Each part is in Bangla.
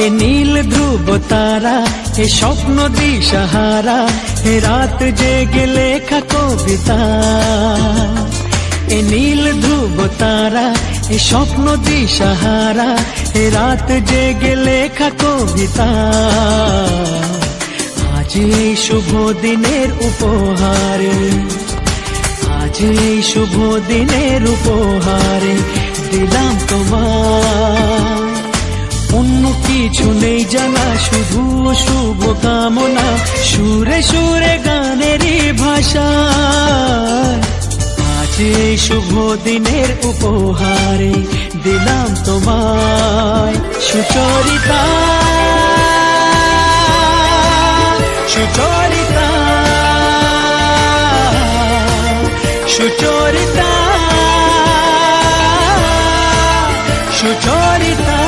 এ নীল ধ্রুব তারা, এ স্বপ্ন দিশাহারা, এ রাত জেগে লেখা কবিতা। এ নীল ধ্রুব তারা, এ স্বপ্ন দিশাহারা, এ রাত জেগে লেখা কবিতা। আজ এই শুভ দিনের উপহারে, আজ এই শুভ দিনের উপহারে দিলাম তোমায়। অন্য কিছু নেই জানা, শুধু শুভ কামনা, সুরে সুরে গানেরই ভাষা। আজ এই শুভ দিনের উপহারে দিলাম তোমায়। সুচরিতা, সুচরিতা, সুচরিতা, সুচরিতা।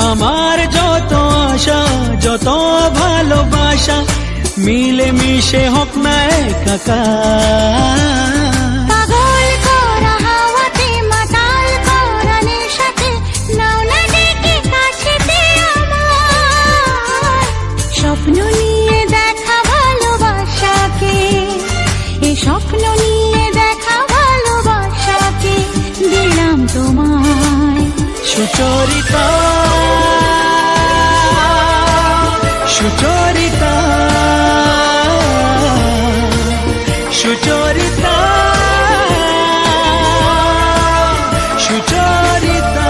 আমার যত আশা, যত ভালোবাসা, মিলে মিশে হোক না একাকার। পাগল করা হাওয়াতে, মাতাল করা নেশাতে, নাও না ডেকে কাছেতে আমার। স্বপ্ন নিয়ে দেখা ভালোবাসাকে, এই স্বপ্ন নিয়ে দেখা ভালোবাসাকে দিলাম তোমায়। সুচরিতা, সুচরিতা, সুচরিতা, সুচরিতা।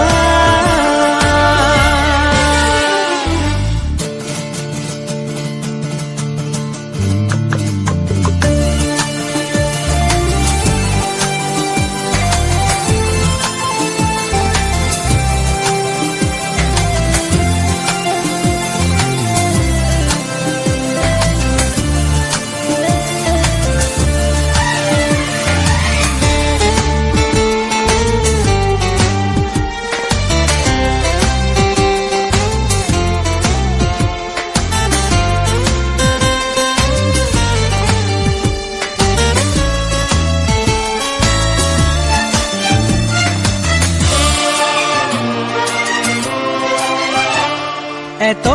এত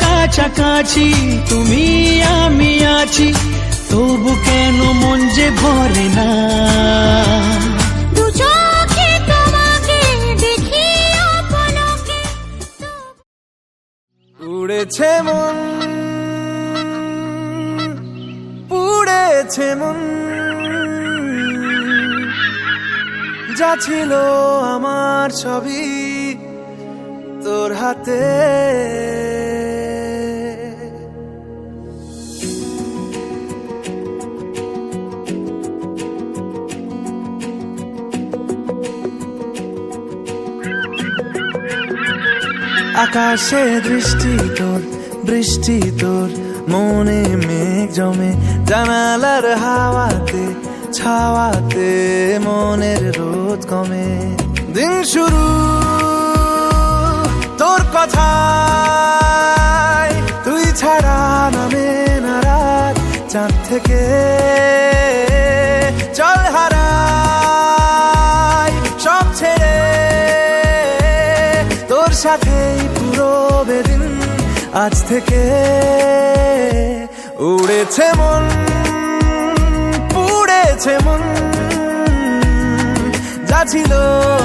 কাছাকাছি তুমি আমি আছি, তবু কেন মন যে ভরে না। দু চোখে তোমাকে দেখি আপনকে। উড়েছে মন, উড়েছে মন, যা ছিল আমার সবই তোর হাতে। আকাশে দৃষ্টি তোর, বৃষ্টি তোর, মনে মেঘ জমে, জানালার হাওয়াতে, ছাওয়াতে মনের রোদ কমে। দিন শুরু তোর কথায়, তুই ছাড়া নামে না রাত, চাঁদ থেকে চল হারাই সব ছেড়ে, তোর সাথেই পুরো বেদিন আজ থেকে। উড়েছে মন, উড়েছে মন, যা ছিল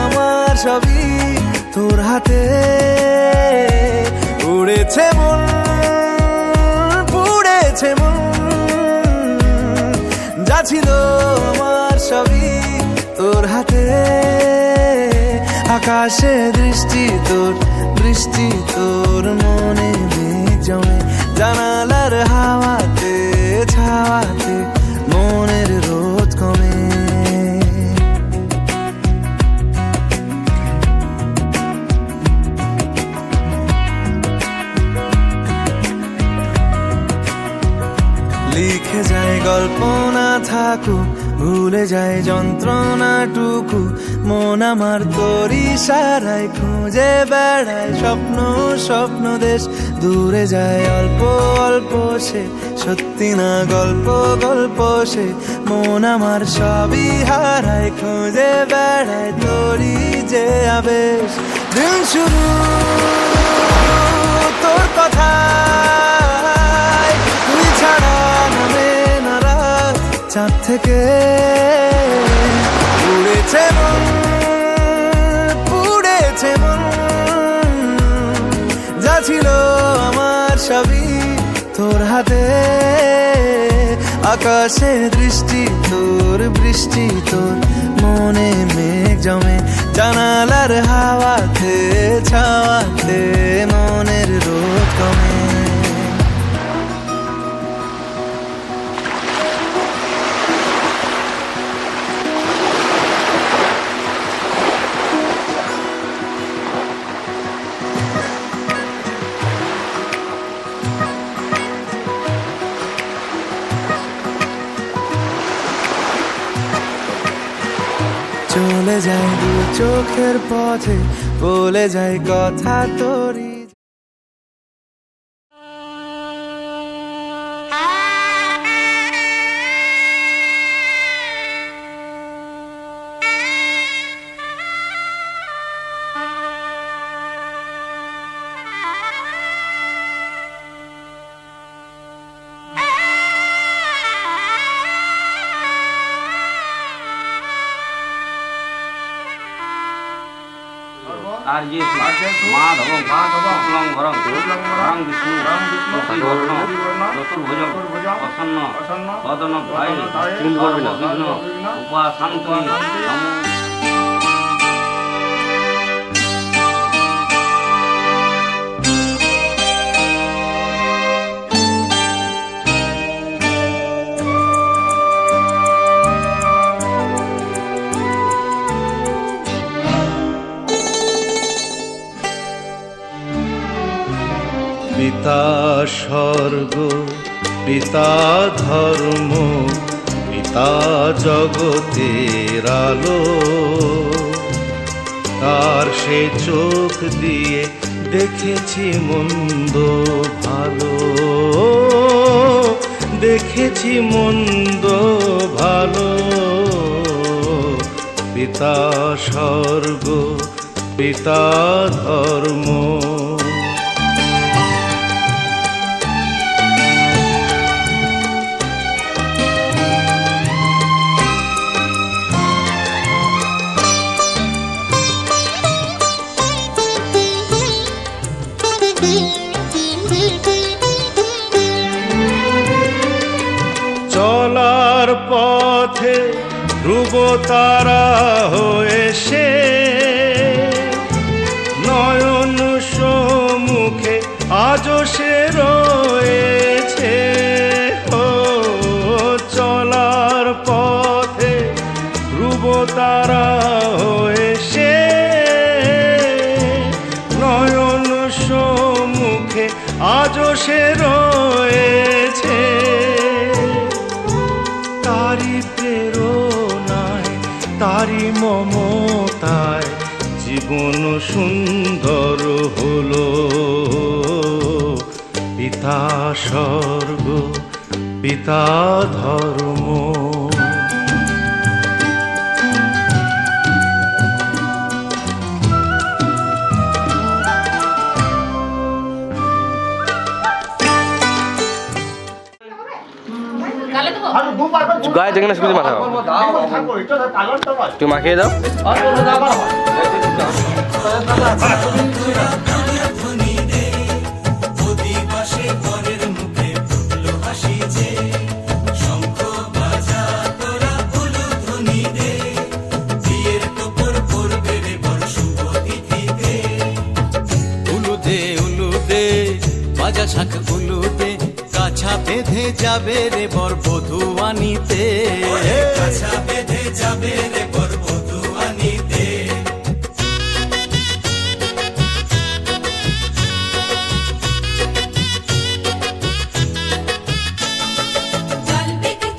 আমার সবই তোর হাতে। উড়েছে মন, উড়েছে মন, যা ছিল আমার সবই তোর হাতে। আকাশে দৃষ্টি তোর, বৃষ্টি তোর, মনে মেঘ জমে, জানালার হাওয়াতে, ছাওয়াতে মনের রোদ কমে। লিখে যায় গল্প না থাকুক, ভুলে যায় যন্ত্রণাটুকু। মন আমার তোর ইশারায় খুঁজে বেড়ায় স্বপ্ন স্বপ্ন দেশ। দূরে যায় অল্প অল্প সে, সত্যি না গল্প গল্প সে। মন আমার সবই হারায় খুঁজে বেড়ায় তোরই যে আবেশ। দিন শুরু তোর কথা, তুই ছাড়া নামে না রাত। চাঁদ থেকে পুড়েছে মন, পুড়েছে মন। যা ছিল আমার সবই তোর হাতে। আকাশে দৃষ্টি তোর, বৃষ্টি তোর, মনে মেঘ জমে জানালার হাওয়াতে, ছাওয়াতে মনের রোদ কমে। চলে যায় দু চোখের পথে, বলে যায় কথা তোরই। আর ये माधव शुक्लं वरं विष्णु शशिवर्णं चतुर्भुजं प्रसन्न वदनं विघ्न उपासन्तु नमो। পিতা স্বর্গ, পিতা ধর্ম, পিতা জগতের আলো। তার সে চোখ দিয়ে দেখেছি মন্দ ভালো, দেখেছি মন্দ ভালো। পিতা স্বর্গ, পিতা ধর্ম। চলার পথে ধ্রুব তারা হয়ে সে, নয়ন সম্মুখে আজও সে রয়েছে। ও চলার পথে ধ্রুব তারা হয়ে সে, নয়ন সম্মুখে আজও সে রয়েছে। তারি প্রেরণায়, তারি মমতায় জীবন সুন্দর হলো। পিতা স্বর্গ, পিতা ধর্ম। গায়ে যেখানে শুধু মাথা তুই মাখিয়ে দাও। বাজা শাখ উলুদে, কাছা বেঁধে যাবে রে বর বধূ আনিতে। কাছা বেঁধে যাবে রে বর বধূ আনিতে। চল বেগে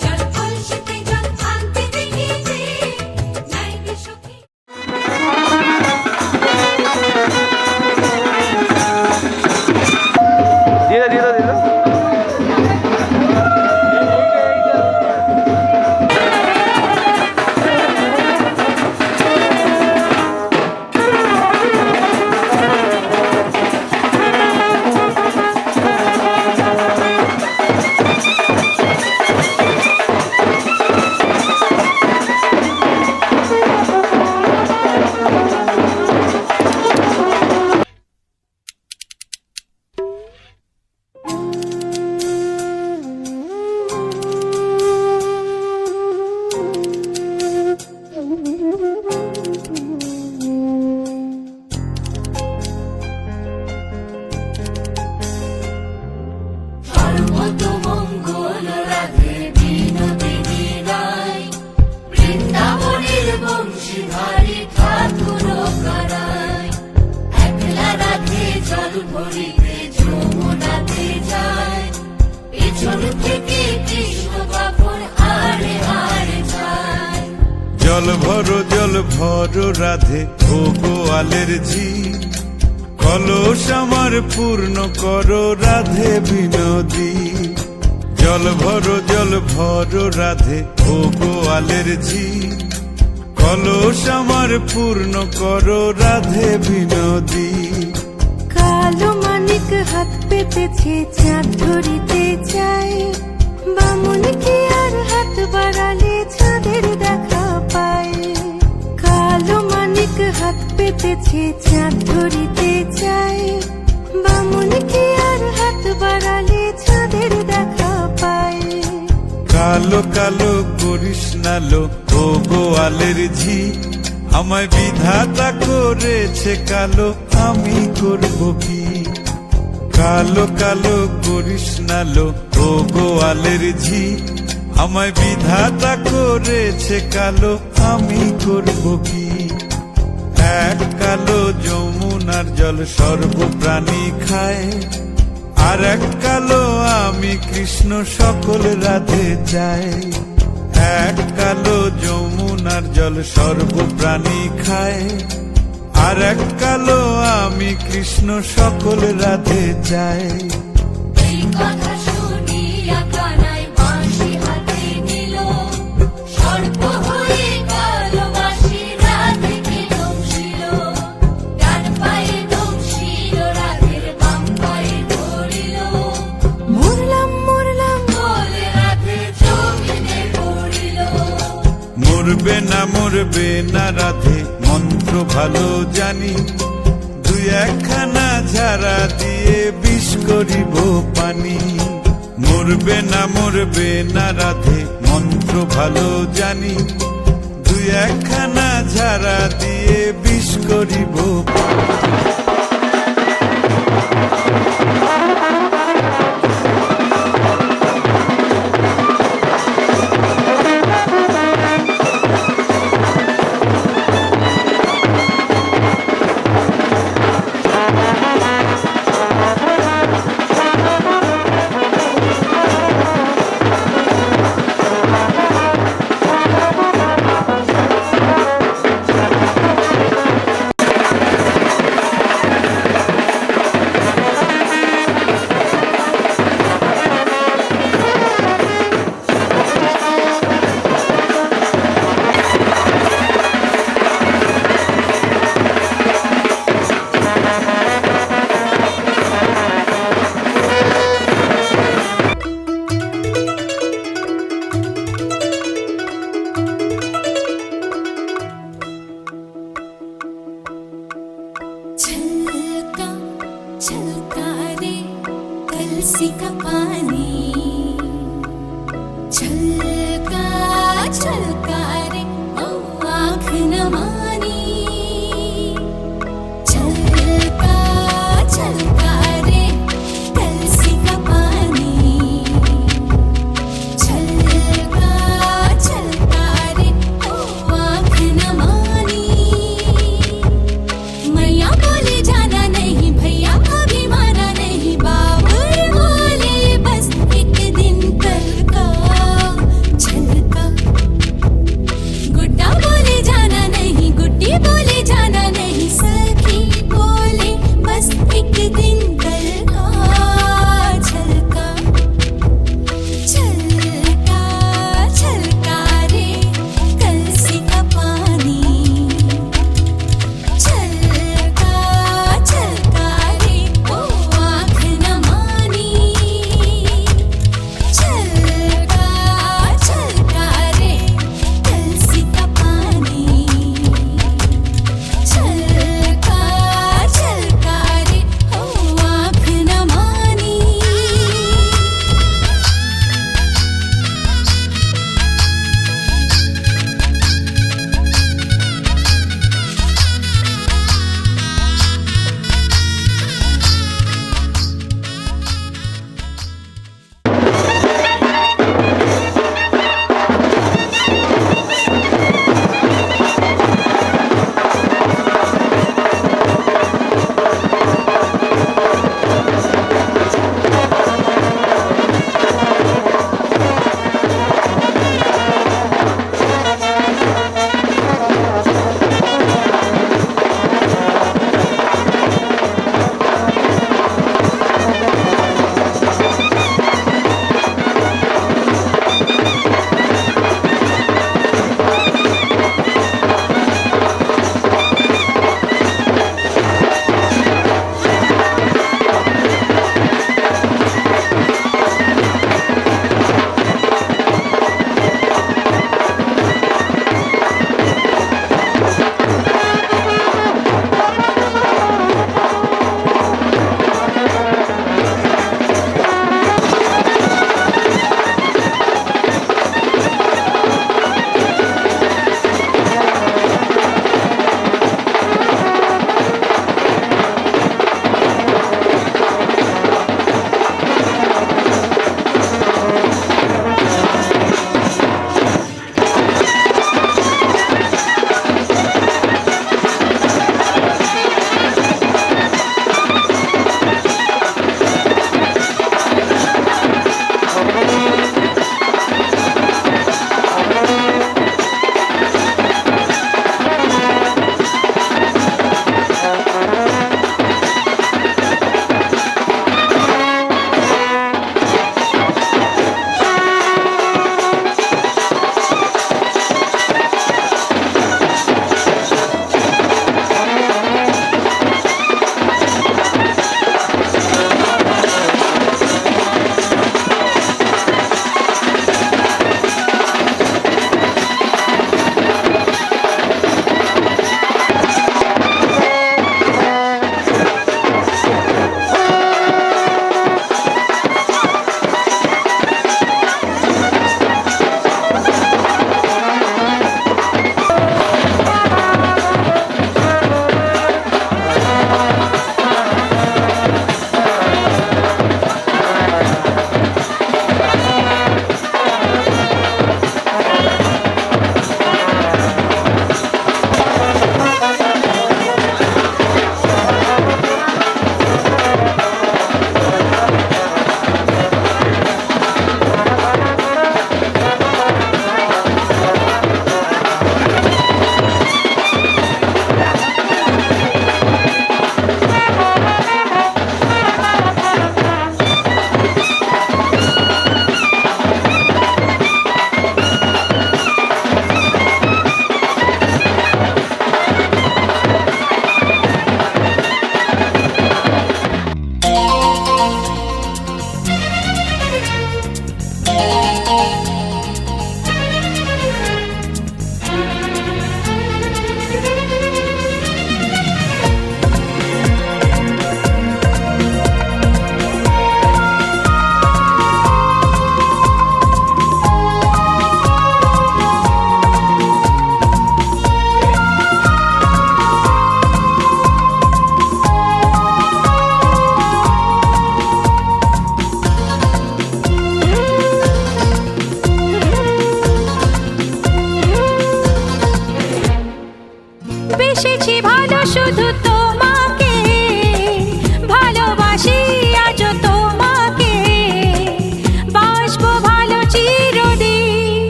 ভরিতে যমুনাতে যায়, পেছন থেকে কৃষ্ণ তখন হারে হারে যায়। জল ভরো রাধে ও গোয়ালের ঝি, কলস আমার পূর্ণ করো রাধে বিনোদী। জল ভরো রাধে ও গোয়ালের ঝি, কলস আমার পূর্ণ করো রাধে বিনোদী। কালো মানিক হাত পেতেছে চাঁদ ধরিতে চায়, বামুন কি আর হাত বাড়ালে চাঁদের দেখা পায়। কালো মানিক হাত পেতেছে চাঁদ ধরিতে চায়, বামুন কি আর হাত বাড়ালে চাঁদের দেখা পায়। কালো কালো করিস নালো ও গোয়ালের ঝি, আমায় বিধাতা করেছে কালো, আমি করব কি। কালো কালো করিস নালো ও গোয়ালের ঝি, আমায় বিধাতা করেছে কালো, আমি করব কি। এক কালো যমুনার জল সর্বপ্রাণী খায়, আর এক কালো আমি কৃষ্ণ সকল রাধে চাই। এক কালো যমুনার জল সর্বপ্রাণী খায়, আর এক কালো আমি কৃষ্ণ সকল রাধে চাই। এই কথা শুনিয়া কানাই বাঁশি হাতে নিল, সর্প হয়ে কালো বাঁশি রাধেকে দংশিল। ডান পায়ে দংশিল, রাধের বাম পায়ে ধরিল, মরলাম মরলাম বলে রাধে জমিনে পড়িল। মরবে না রাধে মন্ত্র ভালো জানি, দুই একখানা ঝাড়া দিয়ে বিষ করিব পানি। মরবে না রাধে মন্ত্র ভালো জানি, দুই একখানা ঝাড়া দিয়ে বিষ করিব পানি। छलका छलका रे कलसी का पानी, छलका छलका रे ओ आँख न मानी। छलका छलका रे कलसी का पानी, छलका छलका रे ओ आँख न मानी। मैया बोले जाना नहीं, भैया अभी माना नहीं, बाबुल बोले बस एक दिन कल का।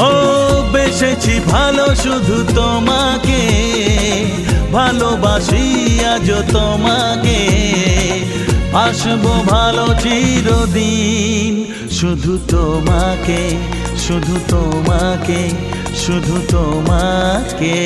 ও বেসেছি ভালো শুধু তোমাকে, ভালোবাসি আজ তোমাকে, আসবো ভালো চিরদিন, শুধু তোমাকে, শুধু তোমাকে, শুধু তোমাকে।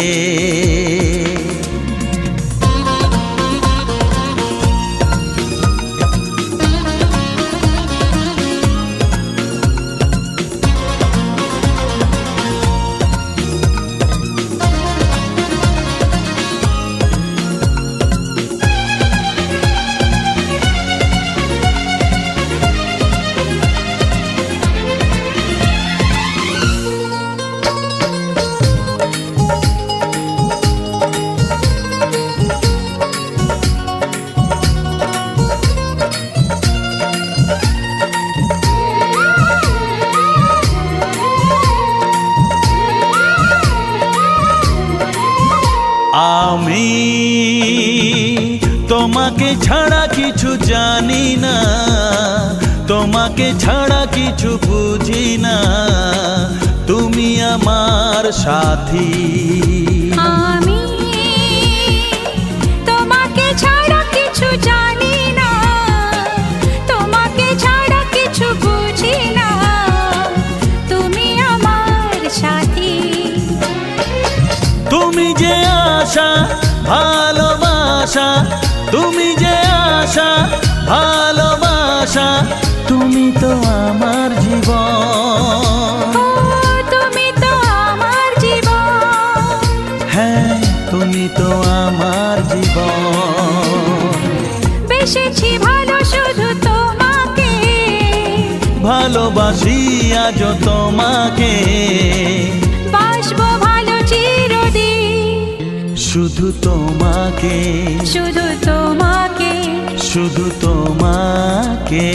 আমি তোমাকে ছাড়া কিছু জানি না, তোমাকে ছাড়া কিছু বুঝি না, তুমি আমার সাথী। আমি তোমাকে ছাড়া কিছু জানি না, তোমাকে ছাড়া কিছু বুঝি না, তুমি আমার সাথী। তুমি যে আশা ভালোবাসা, তুমি যে আশা ভালোবাসা, তুমি তো আমার জীবন। ও তুমি তো আমার জীবন, হ্যাঁ তুমি তো আমার জীবন। বেসেছি ভালো শুধু তোমাকে, ভালোবাসি আজ তোমাকে, বাসবো ভালো চিরদিন, শুধু তোমাকে, শুধু তোমাকে, শুধু তোমাকে।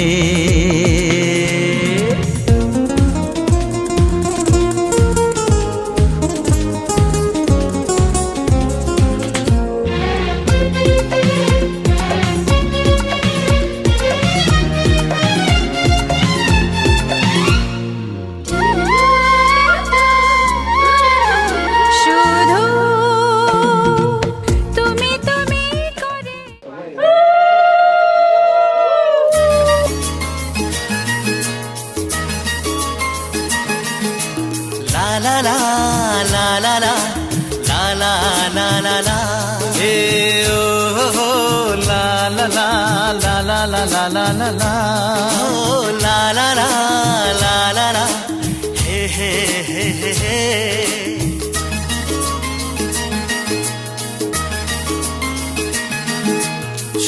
শুধু তুমি তুমি করে। লা লা লা লা লা লা লা লা লা লা লা, এ ও হো লা লা লা লা লা লা লা লা লা লা, ও লা লা লা লা লা লা, হে হে হে হে হে।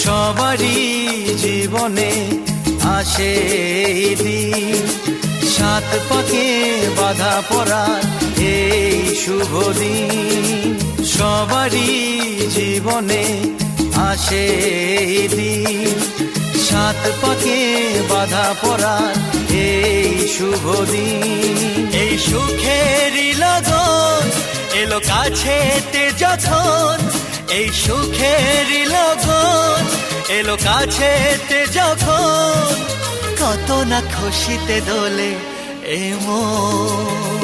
সবারই জীবনে আসে এই দিন, সাত পাকে বাধা পড়ার এই শুভ দিন। সবারই জীবনে আসে এই দিন, সাত পাকে বাধা পড়ার এই শুভ দিন। এই সুখেরই লগন এলো কাছেতে যখন, এই সুখেরই লগন এলো কাছেতে যখন, কত না খুশিতে দোলে এ মন।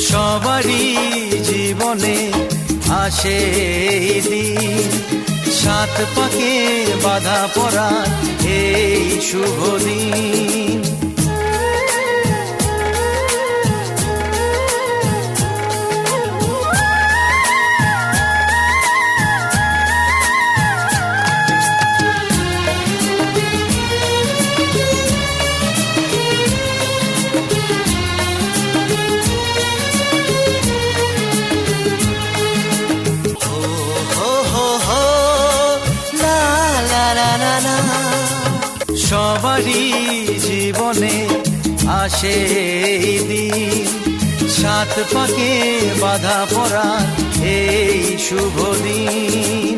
সবারই জীবনে আসে এই দিন, সাত পাকে বাধা পড়ার এই শুভ দিন। সবারই জীবনে আসে এই দিন, সাত পাকে বাধা পড়ার এই শুভ দিন।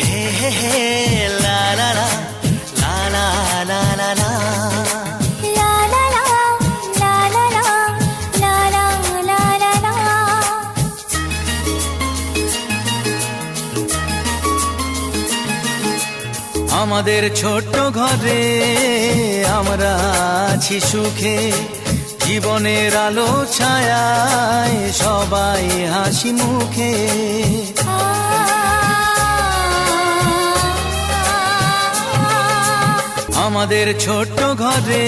হে হে হে লা লা লা লা লা লা লা লা। লা লা লা লা লা লা লা লা লা লা লা। আমাদের ছোট্ট ঘরে আমরা আছি সুখে, জীবনের আলো ছায়ায় সবাই হাসি মুখে। আমাদের ছোট্ট ঘরে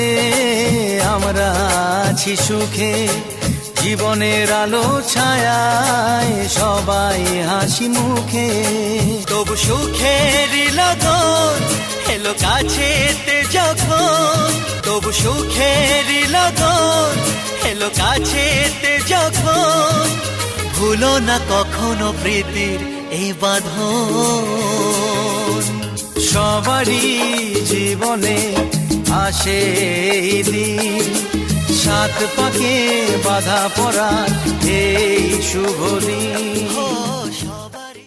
আমরা আছি সুখে, জীবনের আলো ছায়ায় সবাই হাসি মুখে। তবু সুখেরই লগন এলো কাছেতে যখন, তবু সুখেরই লগন এলো কাছেতে যখন, ভুলো না কখনো প্রীতির এই বাঁধন। সবারই জীবনে আসে এই দিন, সাত পাকে বাধা পড়া এই শুভ দিন। সবারই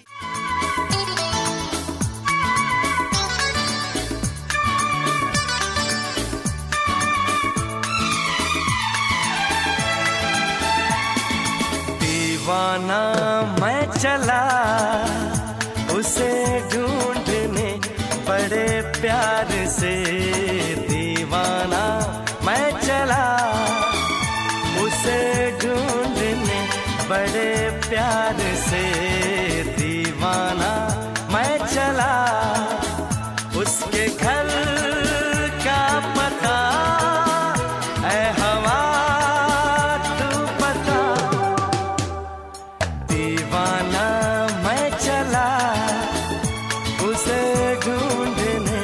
दीवाना मैं चला उसे ढूंढने बड़े प्यार से, दीवाना मैं चला उसे ढूंढने बड़े प्यार से, दीवाना मैं चला उसके घर का पता ऐ हवा तू बता। दीवाना मैं चला उसे ढूंढने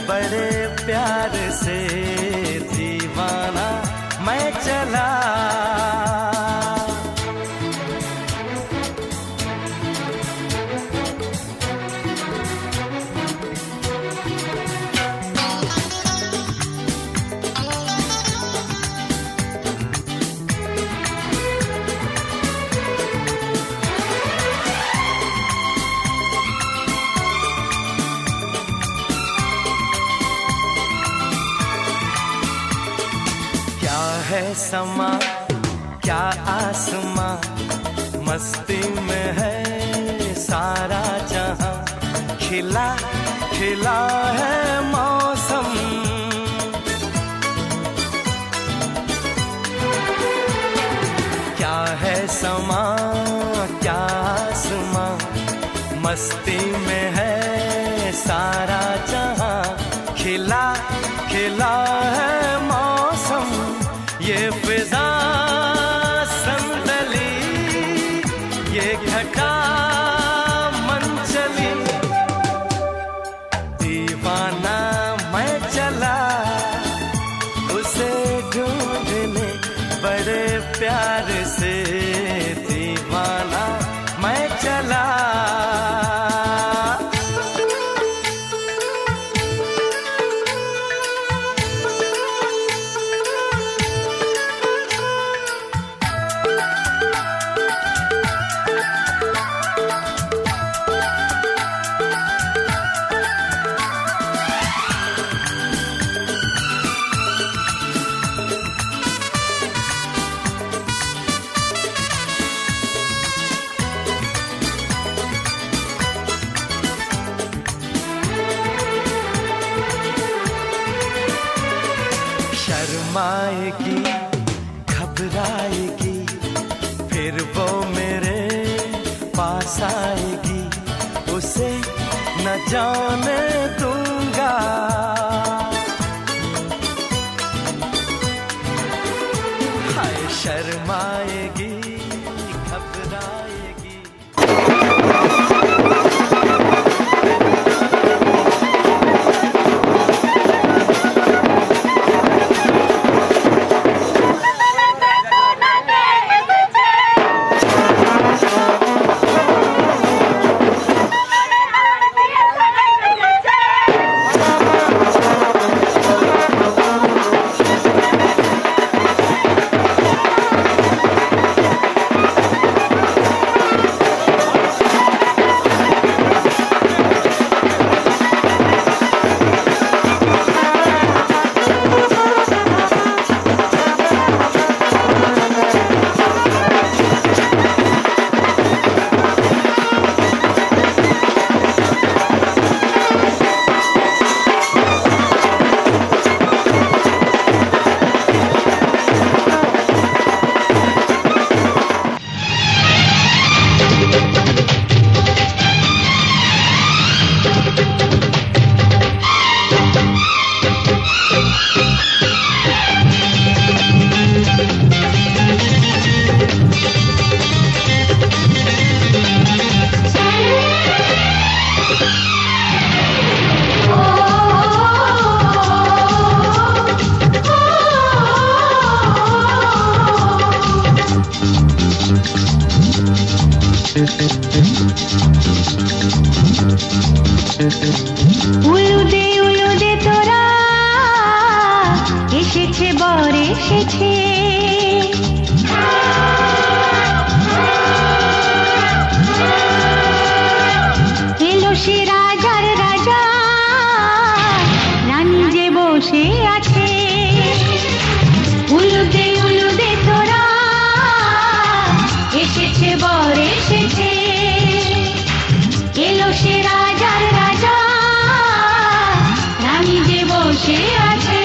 बड़े प्यार से, दीवाना मैं चला। क्या है समा क्या आसमां, मस्ती में है सारा जहां, खिला खिला है मौसम। क्या है समा क्या आसमां, मस्ती में है सारा जहां, खिला खिला है मौसम। ये फिजा संदली ये घटा मन चली, दीवाना मैं चला उसे ढूंढने बड़े प्यार से, दीवाना मैं चला। शर्माएगी घबराएगी फिर वो मेरे पास आएगी, उसे न जाने दूंगा। हाय शर्माएगी घबराएगी। বসে আছে উলুদে তোরা এসেছে বর এসেছে এলো সে রাজার রাজা রানী যে বসে আছে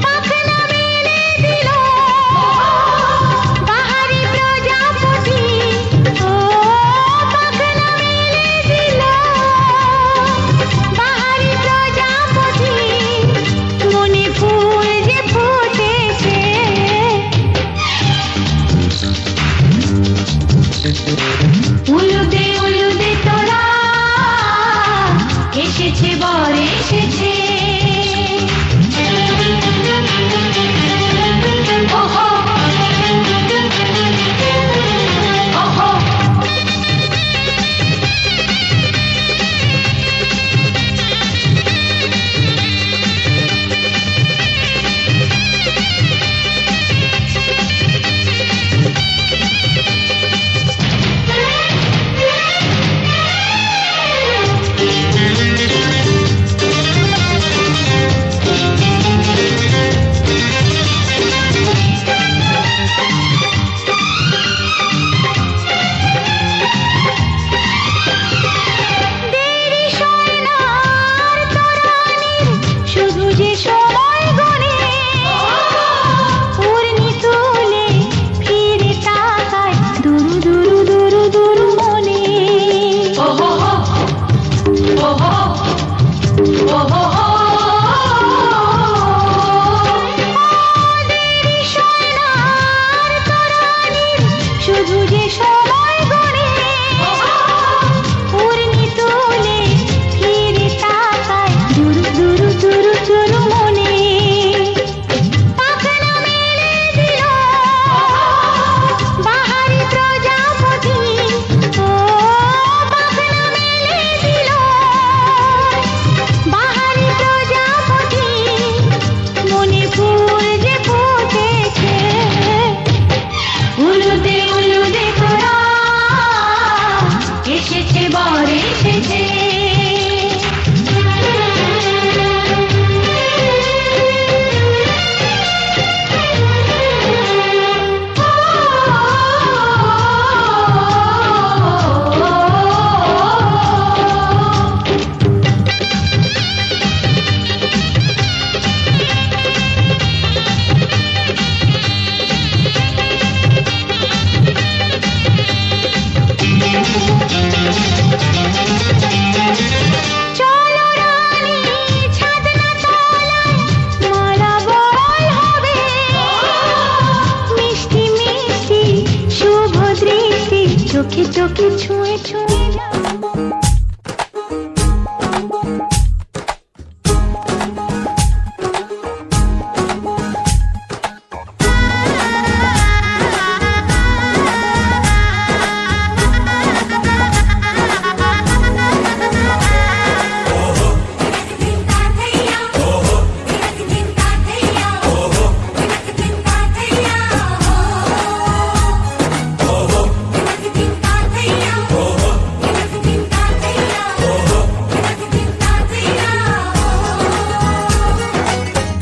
পাখনা মেলে দিল বাহারি প্রজাপতি ও পাখনা মেলে দিল বাহারি প্রজাপতি মনে ফুল যে ফুটেছে উলুদে তোরা এসেছে বর এসেছে ওহো ওহো দেরি সোনার তরানির শুধু যে সময় গনে পূর্ণি তুলে ফিরে তাকায় দুরু দুরু দুরু দুরু মনে ওহো ওহো ওহো দেরি সোনার তরানির শুধু যে সময় গনে পূর্ণি তুলে ফিরে তাকায় দুরু দুরু দুরু দুরু মনে পাখনা মেলে দিল বাহারি প্রজাপতি ও পাখনা মেলে দিল বাহারি প্রজাপতি মনে ফুল যে ফুটেছে উলুদে তোরা এসেছে বর এসেছে চলো রানী ছাদনা তলায় মালা বরণ হবে মিষ্টি মিষ্টি শুভ দৃষ্টি চোখে চোখে ছুঁয়ে ছুঁয়ে যাও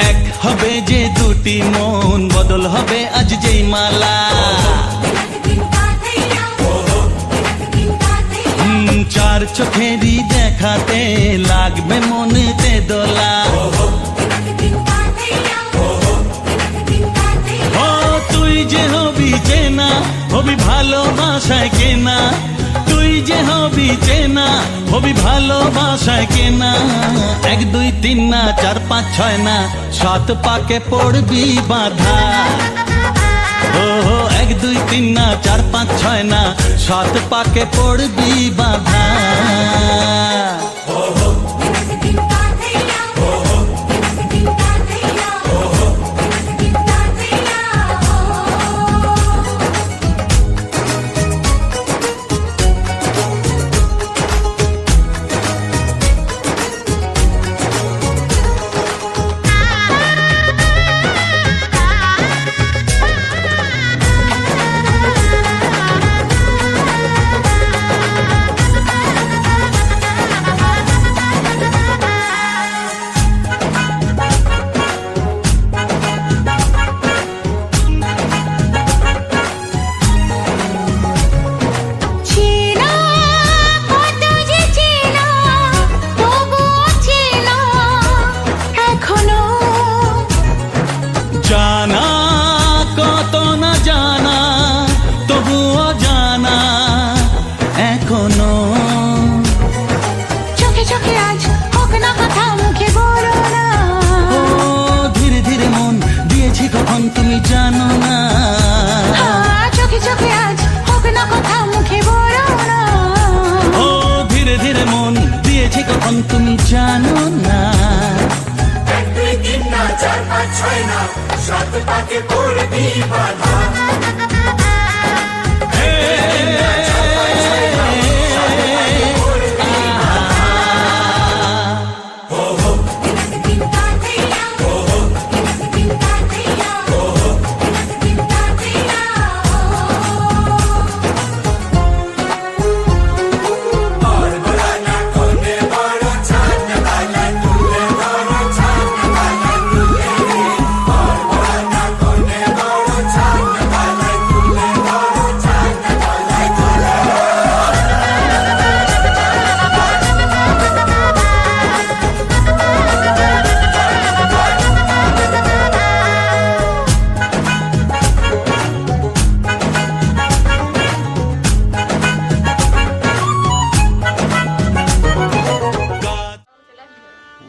এক হবে যে দুটি মন বদল হবে আজ যেই মালা চার চোখেরই দেখাতে লাগবে মনেতে দোলা ও তুই যে হবি চেনা হবি ভালোবাসায় কেনা তুই যে হবি চেনা হবি ভালোবাসায় কেনা 1 2 3 না 4 5 6 না 7 পাকে পড়বি বাধা ও 1 2 3 না 4 5 6 না 7 পাকে পড়বি বাধা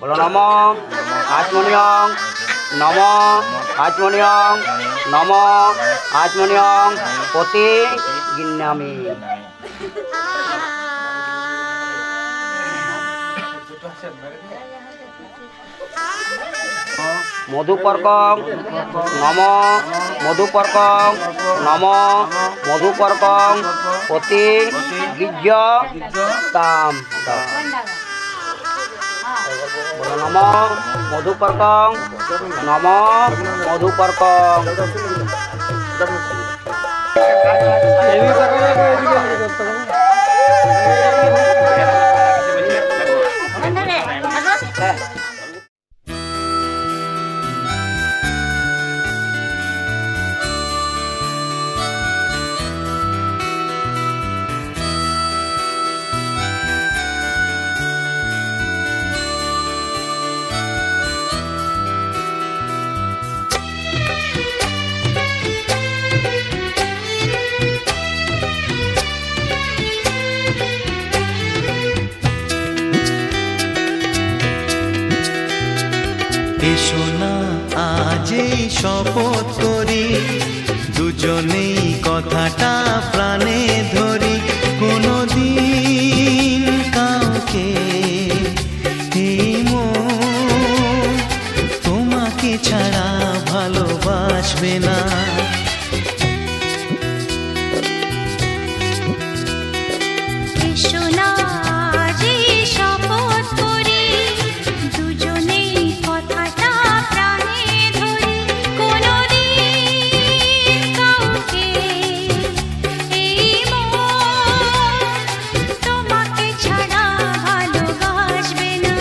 বলো নম আচমনিয়ং, নম আচমনিয়ং, নম আচমনিয়ং পতি গিন্নামি। মধুপর্কং, নম মধুপর্কং, নম মধুপর্কং পতি গিজ্জ তাম। বলো নম মধুপর্কং, নম মধুপর্কং। এসো না আজ এই শপথ করি, দুজনেই কথাটা প্রাণে ধরি, কোনদিন কাউকে এই মন তোমাকে ছাড়া ভালোবাসবে না। এসো না আজ এই শপথ করি, দুজনেই কথাটা প্রাণে ধরি, কোনদিন কাউকে এই মন তোমাকে ছাড়া ভালোবাসবে না।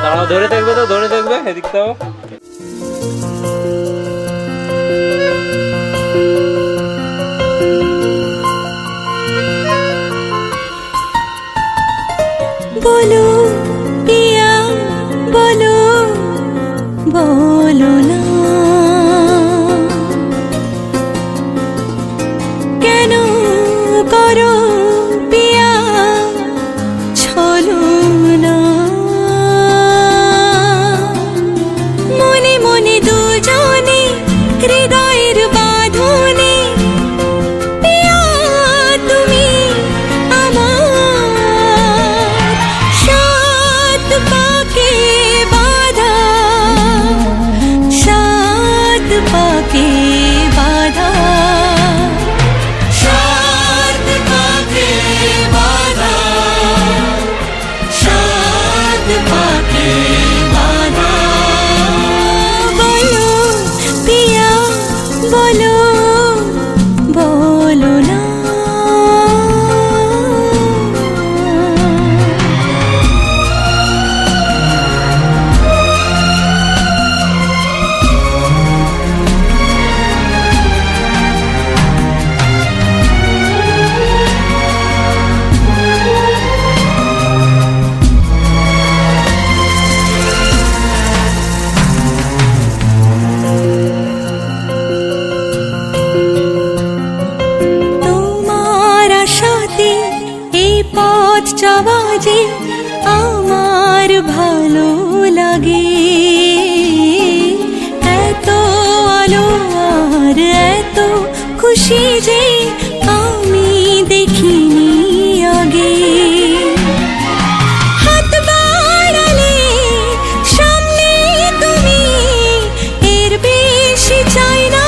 দাঁড়াও, ধরে থাকবে তো, ধরে থাকবে এদিকটাও। বলো পিয়া বলো, বলো না কেন করো পিয়া ছলো না। মনে মনে দুজনে হৃদয়ের বাঁধনে, পিয়া তুমি আমার সাত পাকে বাঁধা, সাত পাকে বাঁধা, সাত পাকে বাঁধা, সাত পাকে বাঁধা। বলো পিয়া বলো, বলো না। চাওয়া যে আমার ভালো লাগে, এত আলো আর এত খুশি যে আমি দেখিনি আগে। হাত বাড়ালে সামনে তুমি, এর বেশি চাই না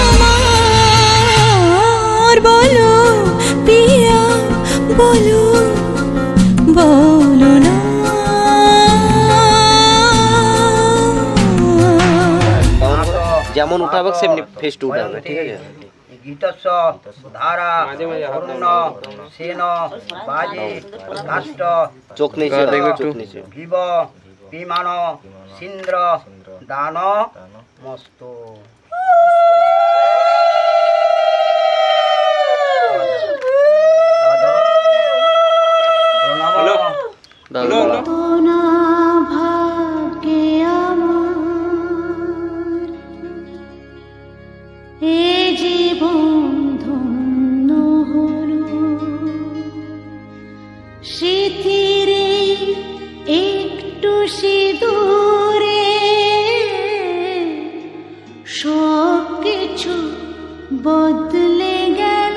আমার। বলো পিয়া বলো, বলো না। যেমন উঠাবে সেমনি ফেস টু উঠাবে, ঠিক আছে? গীতস্য ধারা অরুণ সেন বাজে কাষ্ট চোখ নিচে দেখবে, চোখ নিচে। ভিব বিমান সিন্দ্র দান মস্ত। না ভাগ্যে আমার এ জীবন ধন্য হলো, স্মৃতিরে একটু সিঁদুরে সব কিছু বদলে গেল।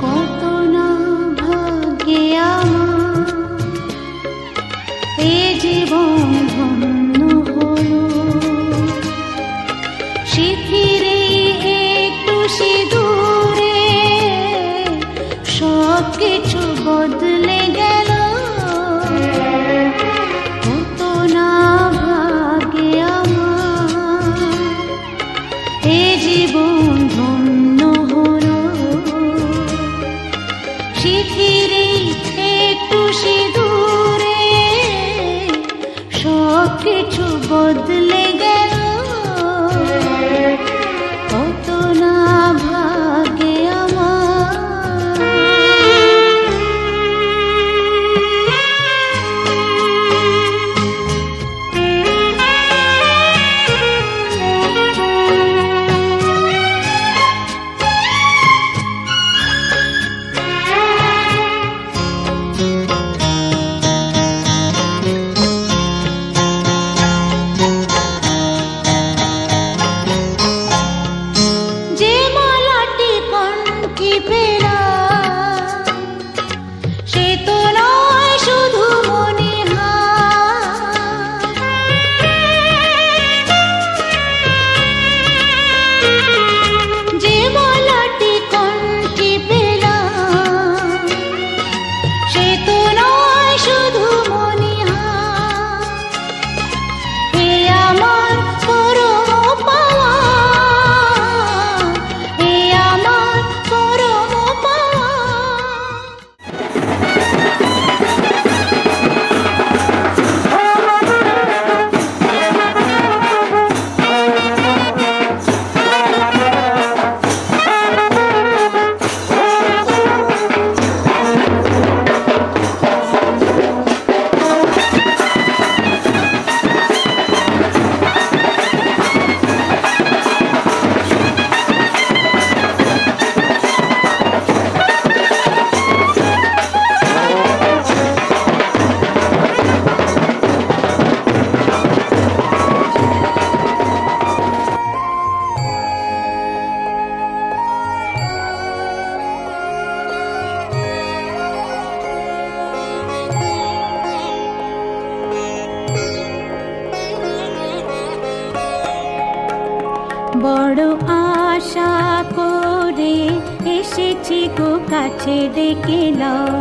কত না ভাগ্যে আমার এ জীবন ধন্য হলো, স্মৃতিরে একটু সিঁদুরে সব কিছু বদলে গেল। কত না ভাগ্যে আমার এ জীবন ধন্য হলো, স্মৃতিরে একটু সিঁদুরে সব কিছু বদলে গেল। কত না ভাগ্যে আমার। যে মালাটি কণ্ঠে পেলা সে তো নয় শুধু মনে হয়, যে মালাটি কণ্ঠে পেলা সে তো নয় শুধু মনে হয়। এ আমার পরম পাওয়া, এ আমার পরম পাওয়া। বড় আশা করে এসেছি গো কাছে ডেকে নাও,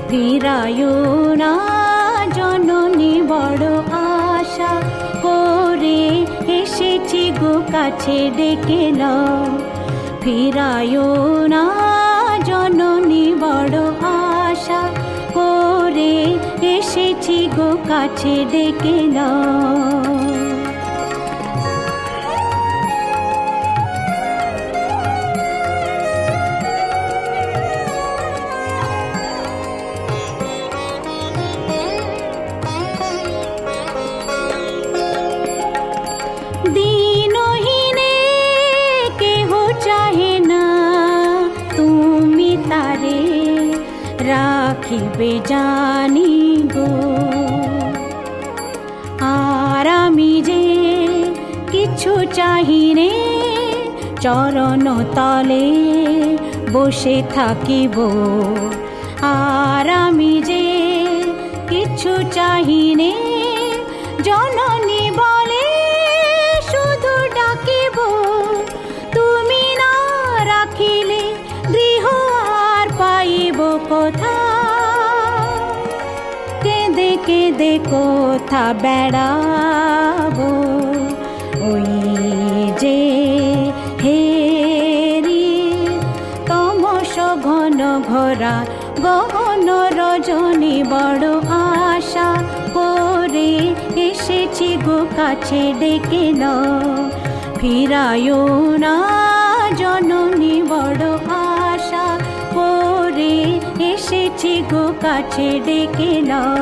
ফিরায়ো না জননী। বড় আশা করে এসেছি গো কাছে ডেকে নাও, ফিরায়ো না জননী। বড় আশা করে এসেছি গো কাছে ডেকে নাও। दी রাখিবে জানি গো। আর আমি যে কিছু চাহিনে চরণ তলে বসে থাকিব। আর আমি যে কিছু চাহিনে জননী বলে শুধু ডাকিব। তুমি না রাখিলে গৃহ আর পাইব কোথা। কেঁদে কেঁদে কোথা বেড়াবো ওই যে হেরি তমস ঘন ঘোরা গহন রজনী বড় আশা করে এসেছি গো কাছে ডেকে নাও। ফিরায়ো না জননী বড় আশা করে এসেছি গো কাছে ডেকে নাও।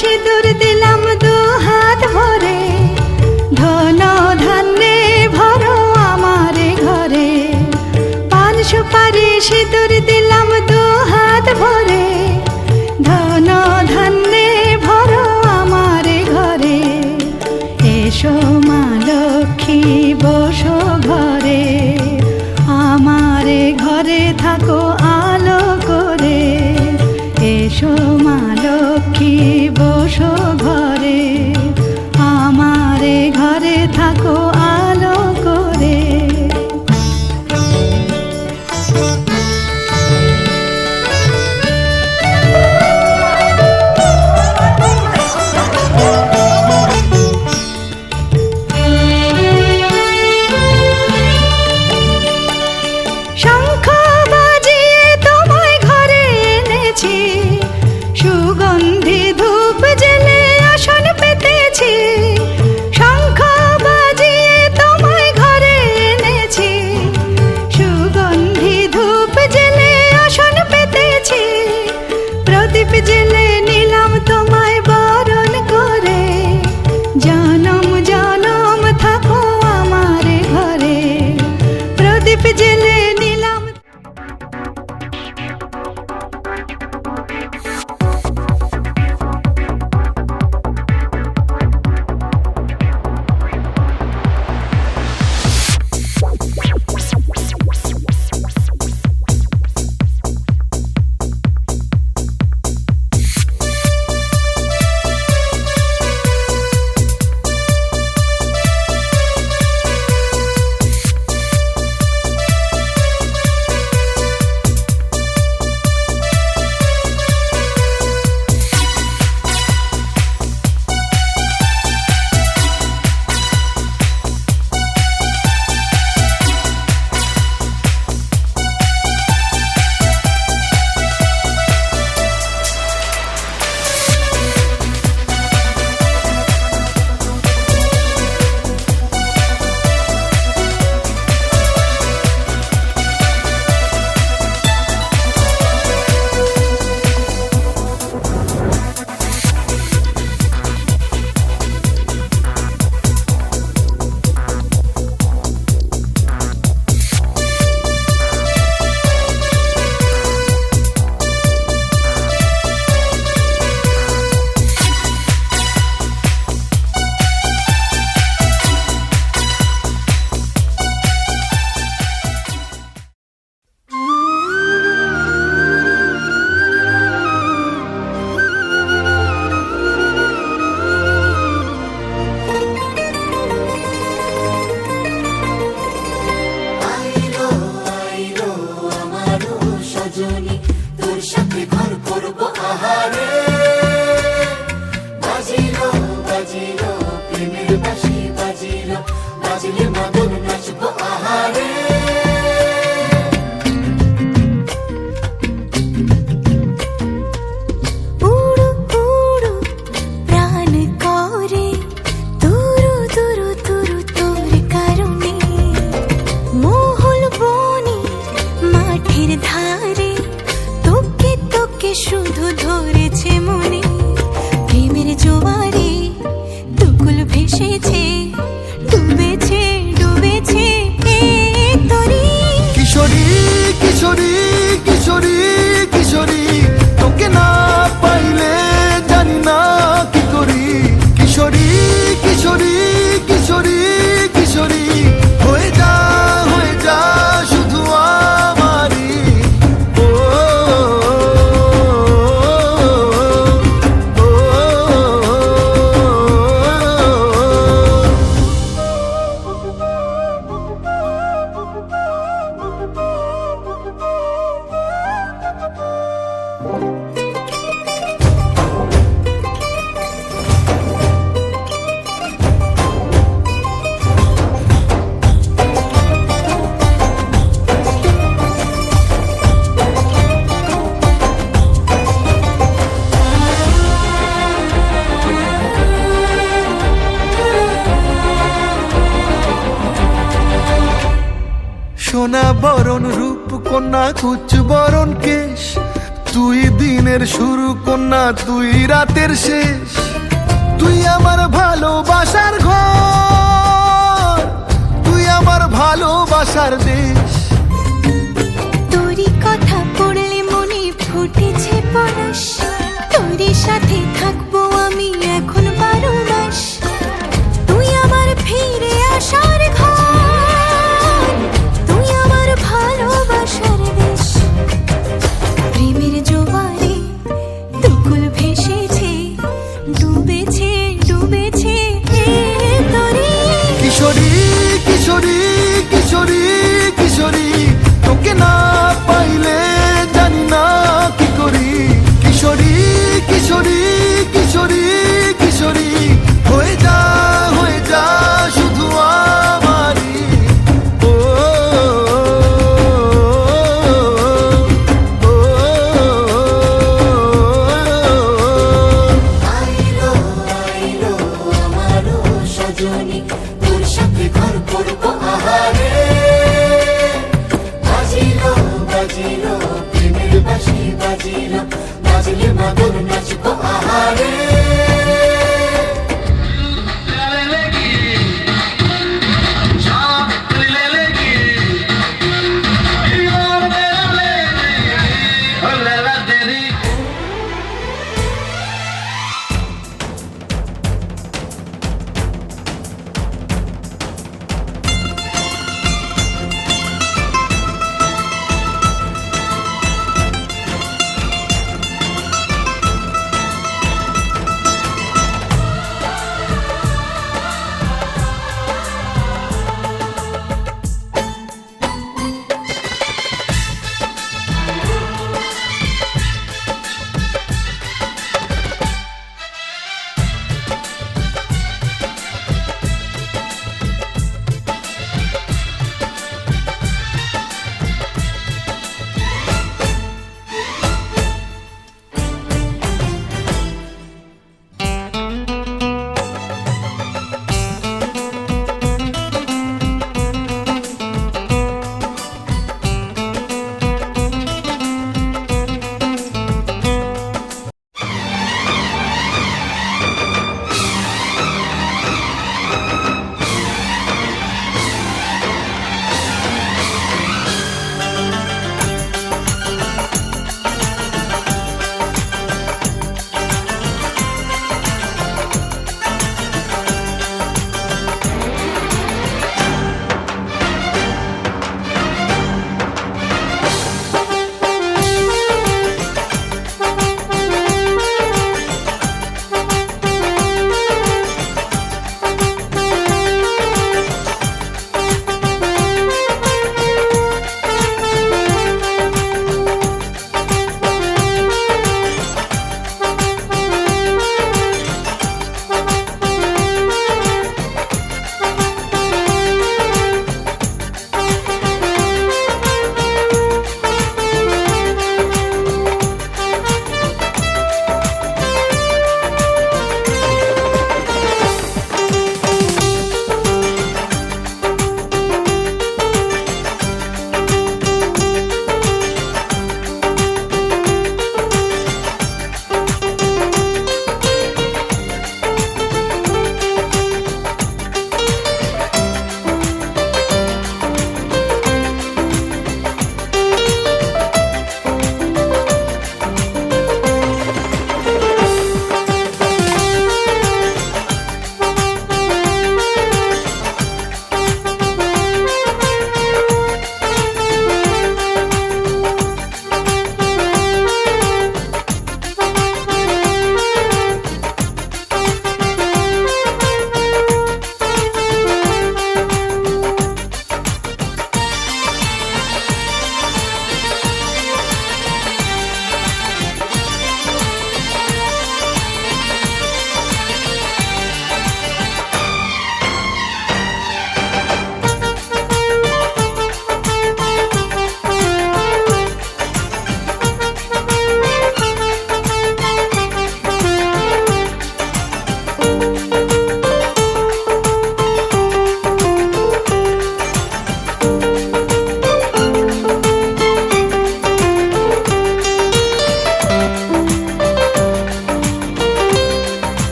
সিঁদুর দিলাম দু হাত ভরে, ধন ধান্যে ভরো আমারে ঘরে। পান সুপারি সিঁদুর দিলাম দু হাত ভরে, ধন ধান্যে ভরো আমারে ঘরে। এসো মা লক্ষ্মী বসো ঘরে, আমারে ঘরে থাকো আলো করে। এসো মা লক্ষ্মী বসো ঘরে, আমারে ঘরে থাকো আলো করে। শঙ্খ বাজিয়ে তোমায় ঘরে এনেছি, সুগন্ধি ধূপ জেলে আসন পেতেছি। শঙ্খ বাজিয়ে তোমায় ঘরে এনেছি, সুগন্ধি ধূপ জেলে আসন পেতেছি। প্রদীপ জেলে নিলাম তোমায় বরণ করে, জনম জনম থাকো আমারে ঘরে। প্রদীপ জেলে নিলাম। করব আহারে বাজিলো বাজিলো প্রেমের বাঁশি বাজিলো বাজিলে মদন নাচবো আহারে উড়ু উড়ু প্রাণ করে তুরু তুরু তুরু তোর কারণে মহল বনে মাঠের ধারে তোকে তোকে শুধু ধরেছে মনে প্রেমের জোয়ারে দুকুল ভেসেছে ডুবেছে ডুবেছে এই তরি কিশোরী কিশোরী কিশোরী কিশোরী তোকে না পাইলে জানি না কি করি কিশোরী কিশোরী কিশোরী কিশোরী হয়ে যা শুধু আমারি ও সোনা বরণ রূপ কন্যা কুচ বরণ কেশ তুই দিনের শুরু কন্যা তুই রাতের শেষ তুই আমার ভালোবাসার ঘর তুই আমার ভালোবাসার দেশ তোরই কথা পড়লে মনে ফুটেছে পরশ তোরই সাথে থাকবো আমি এখন 12 মাস তুই আমার ফিরে আসার ঘর তুই আমার ভালোবাসার দেশ প্রেমের জোয়ারে দুকুল ভেসেছে ডুবেছে ডুবেছে এই তরি কিশোরী কিশোরী কিশোরী কিশোরী তোকে না পাইলে জানি না কি করি কিশোরী কিশোরী কিশোরী কিশোরী হয়ে যা শুধু আমারি ও আইলো আইলো আমারও সজনী তোর সাথে ঘর করব আহারে বাজিলো বাজিলো প্রেমের বাঁশি বাজিলো বাজিলে মদন নাচবো আহারে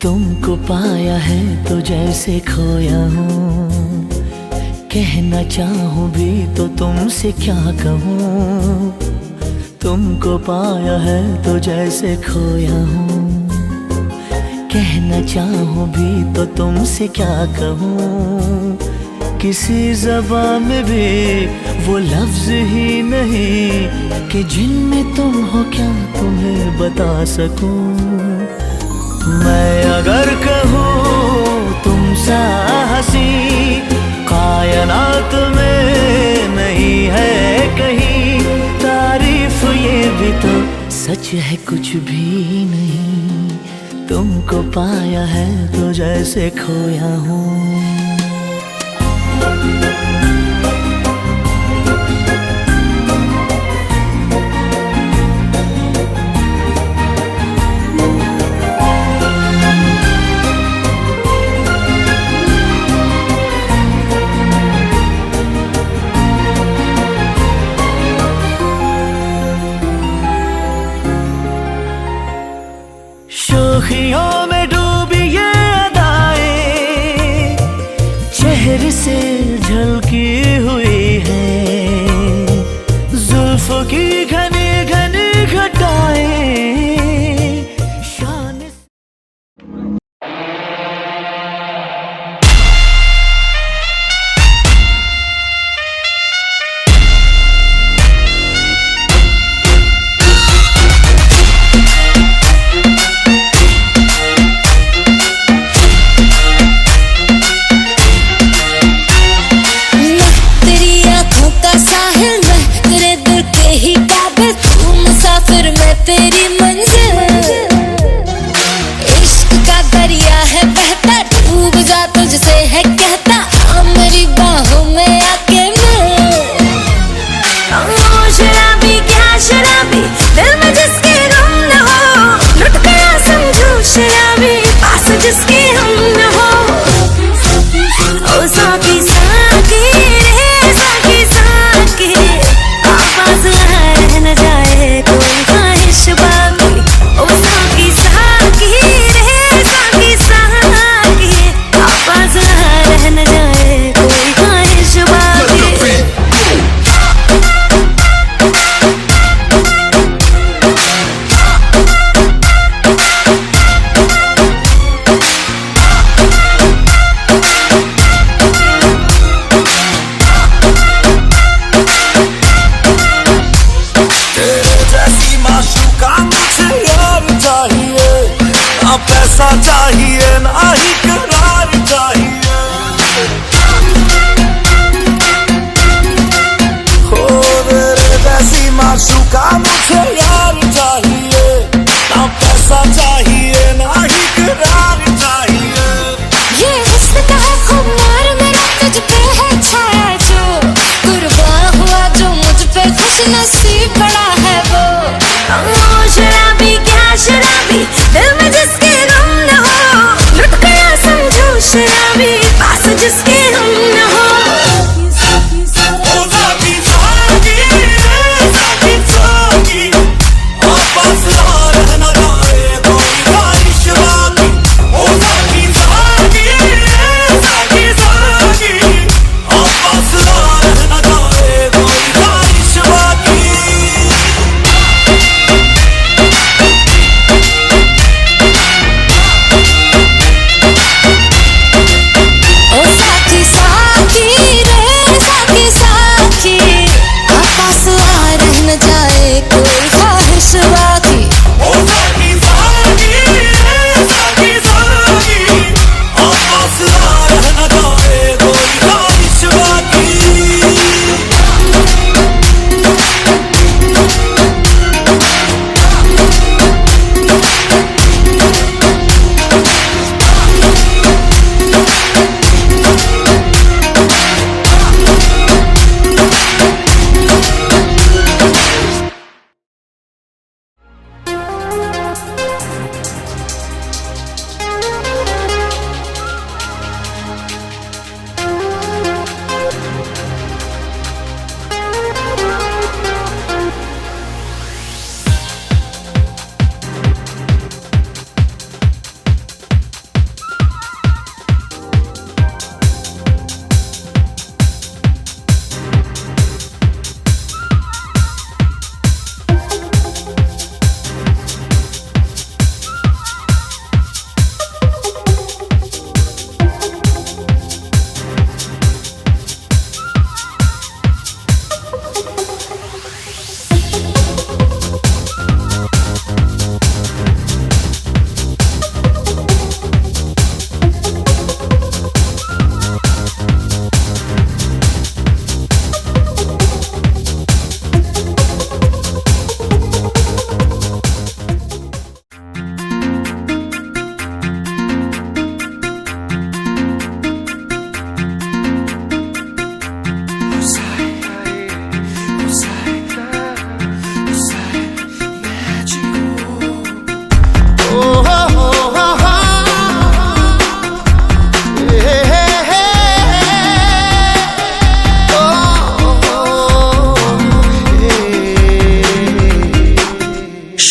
तुमको पाया है तो जैसे खोया हूँ, कहना चाहूँ भी तो तुमसे क्या कहूँ। तुमको पाया है तो जैसे खोया हूँ, कहना चाहूँ भी तो तुमसे क्या कहूँ। किसी ज़बान में भी वो लफ्ज़ ही नहीं कि जिनमें तुम हो क्या तुम्हें बता सकूँ। मैं अगर कहूँ तुम सा हंसी कायनात में नहीं है कहीं, तारीफ ये भी तो सच है कुछ भी नहीं। तुमको पाया है तो जैसे खोया हूँ। शोखियों में डूबी ये अदाएं चेहरे से झलकी हुई है, जुल्फों की घनी घनी घटाएं शान। तेरी मंजिल इश्क का दरिया है बहता, डूब जा तुझसे है कहता, आ मेरी बाहों में आके मिल। शराबी क्या शराबी दिल में जिसके गम न हो, लुट गया समझो शराबी पास जिसके हम न हो। ओ साकी साकी रे साकी साकी, आवाज रह न जाए कोई बाकी। ओ साकी साकी रे साकी साकी, आवाज रह न जाए कोई ख्वाहिश बाकी। पैसा चाहिए ना ही करार चाहिए, हो मेरे जैसी माशूका मुझे यार चाहिए, ना पैसा चाहिए ना ही करार चाहिए। ये हुस्न का है खुमार मेरा तुझ पे है छाया जो, कुर्बान हुआ जो मुझ पे खुश नसीब बड़ा है वो। शराबी क्या शराबी दिल में जिसके गम न हो, लुट गया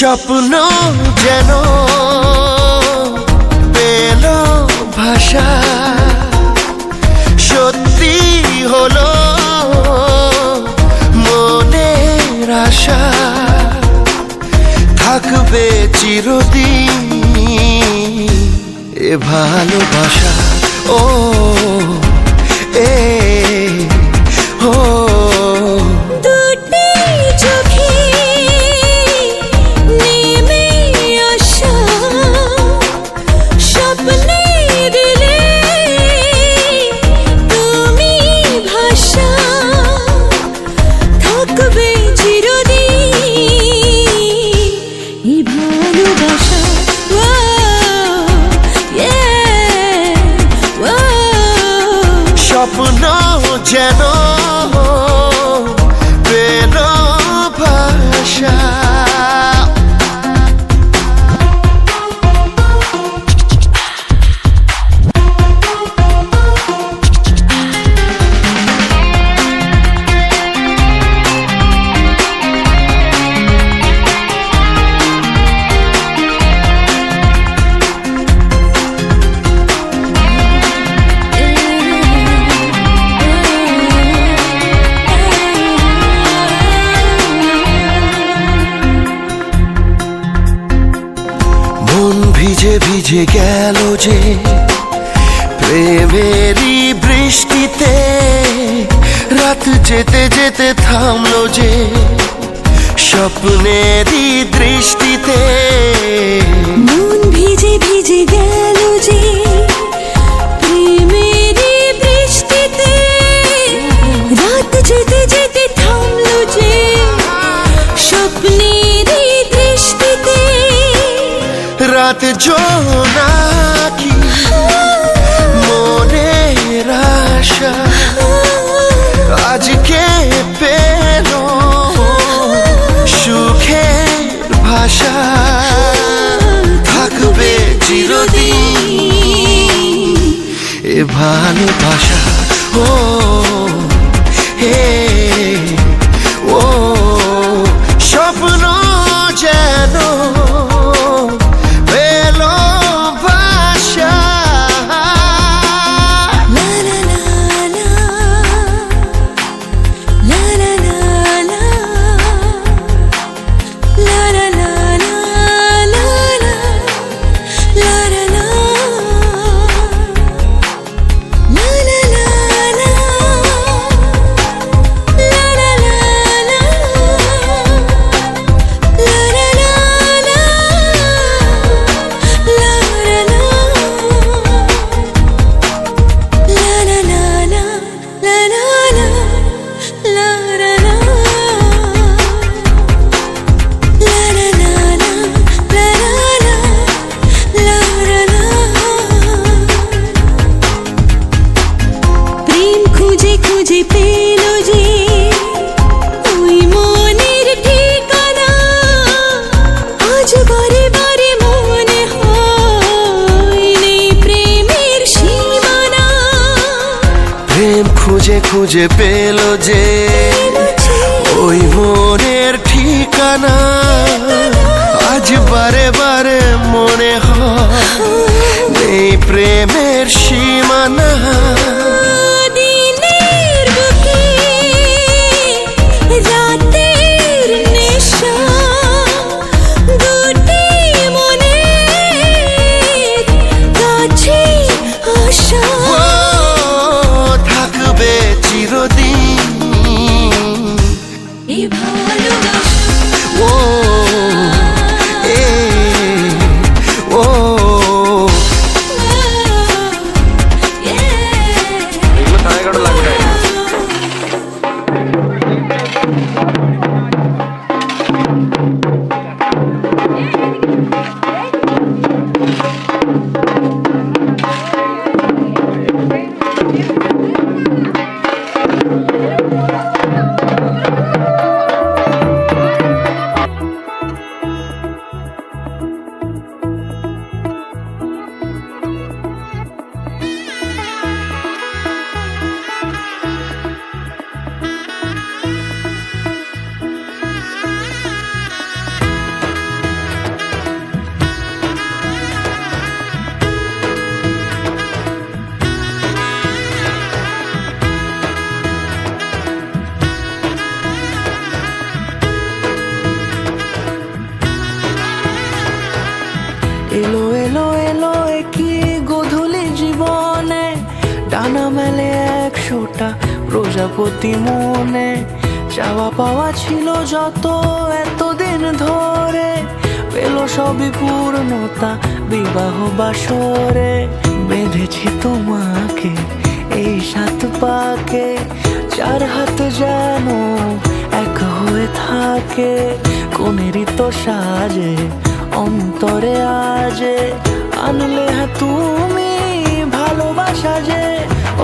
স্বপ্ন যেন পেল ভাষা, সত্যি হলো মনের আশা, থাকবে চিরদিন এ ভালোবাসা। ও এ ও দুটি চোখে নেমে আসা স্বপ্নে দিলে তুমি ভাষা, থাকবে চিরদিন এই ভালোবাসা। স্বপ্ন যেন পেল ভাষা। ভিজে ভিজে গেল যে প্রেমেরই বৃষ্টিতে, রাত যেতে যেতে থামলো যে স্বপ্নেরই দৃষ্টিতে। মন ভিজে ভিজে গেল যে প্রেমেরই বৃষ্টিতে, রাত যেতে যেতে থামলো যে স্বপ্নেরই দৃষ্টিতে। রাত জোনাকি মনের আশা আজকে পেল সুখের ভাষা, থাকবে চিরদিন এ ভালোবাসা। ও হে ও স্বপ্ন যেন খুঁজে পেল যে ওই মনের ঠিকানা, আজ বারে বারে মনে হয় নেই প্রেমের সীমানা। প্রেম খুঁজে খুঁজে পেল যে ওই মনের ঠিকানা, আজ বারে বারে মনে হয় নেই প্রেমের সীমানা। প্রজাপতি মনে চাওয়া পাওয়া ছিল যত এতদিন ধরে, পেল সবই পূর্ণতা বিবাহ বাসরে। বেঁধেছি তোমাকে এই 7 পাকে, 4 হাত যেন এক হয়ে থাকে। কোনেরই তো সাজে অন্তরে আজে, আনলে হ্যাঁ তুমি ভালোবাসা যে।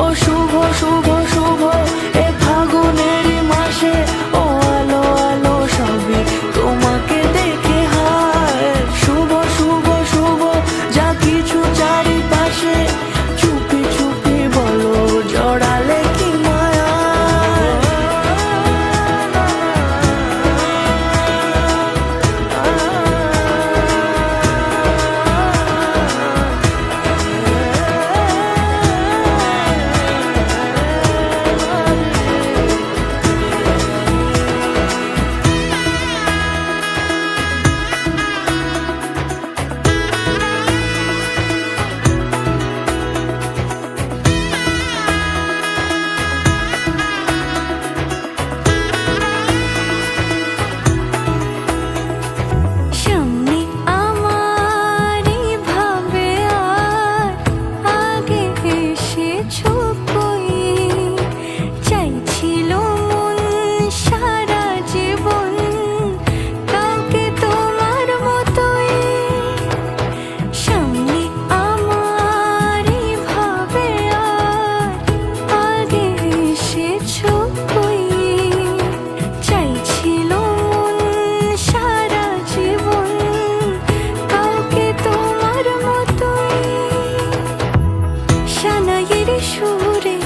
ও শুভ শুভ শুভ এ ফাগুনেরই মাসে, ও আলো আলো সবই তোমাকে দেখে হায়। শুভ শুভ শুভ যা কিছু চারিপাশে, চুপি চুপি বলো জড়ালে কি মায়া। সামনে আমার ভাবে আর আগে এসেছো কই, চাইছিল মন সারা জীবন কাউকে তোমার মতোই। সামনে আমার ভাবে আর আগে এসেছো কই, চাইছিল মন সারা জীবন কাউকে তোমার মতোই। সানাইয়ের সুরে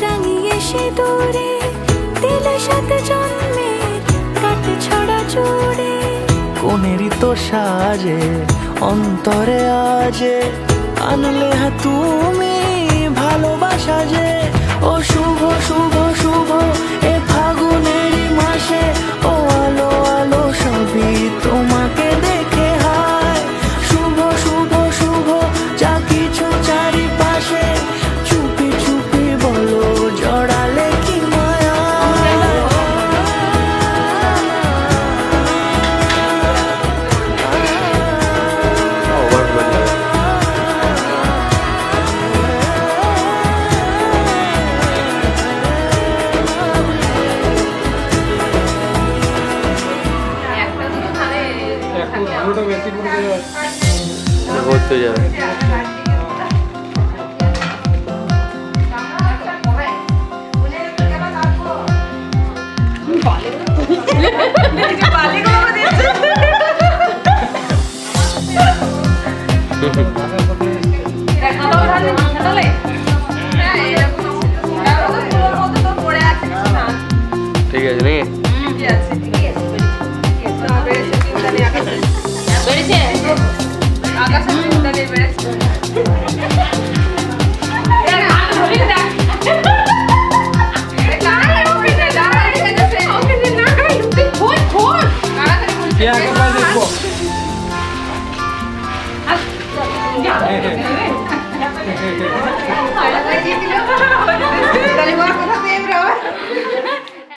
রাঙিয়ে সে দূরে, দিলে 7 জন্মের কাট ছড়া জুড়ে। কোনেরই তো সাজে অন্তরে আজে, আনলে হ্যাঁ তুমি ভালোবাসা যে। ও শুভ শুভ শুভ এ ফাগুনেরই মাসে, ও আলো আলো সবই তোমাকে দেখে হায়। শুভ শুভ শুভ যা কিছু চারিপাশে, চুপি চুপি বলো জড়ালে কি মায়া। ঘুরতে যাবে। ঠিক আছে নাকি? দেখবো